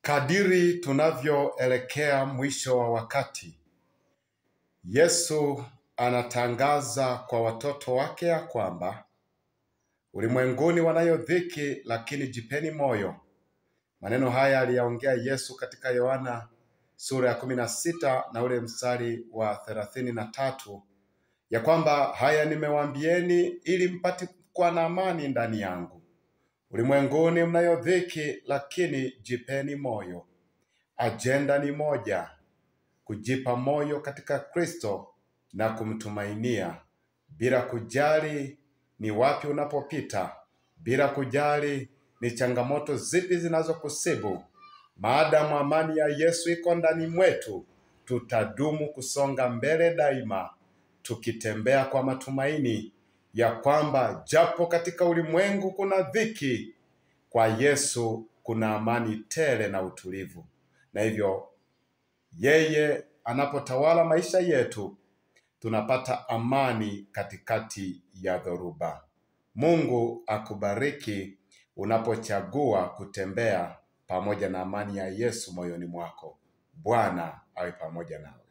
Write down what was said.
Kadiri tunavyoelekea mwisho wa wakati, Yesu anatangaza kwa watoto wake ya kwamba ulimwenguni wanayo dhiki, lakini jipeni moyo. Maneno haya aliyaongea Yesu katika Yohana sura ya 16 na ule mstari wa 33, ya kwamba haya nimewaambieni ili mpate kuwa na amani ndani yangu. Ulimwenguni mnayo dhiki, lakini jipeni moyo. Ajenda ni moja: kujipa moyo katika Kristo na kumtumainia, bila kujali ni wapi unapopita, bila kujali ni changamoto zipi zinazokusibu. Maadamu amani ya Yesu iko ndani mwetu, tutadumu kusonga mbele daima, tukitembea kwa matumaini ya kwamba japo katika ulimwengu kuna dhiki, kwa Yesu kuna amani tele na utulivu. Na hivyo yeye anapotawala maisha yetu, tunapata amani katikati ya dhoruba. Mungu akubariki unapochagua kutembea pamoja na amani ya Yesu moyoni mwako. Bwana awe pamoja nawe.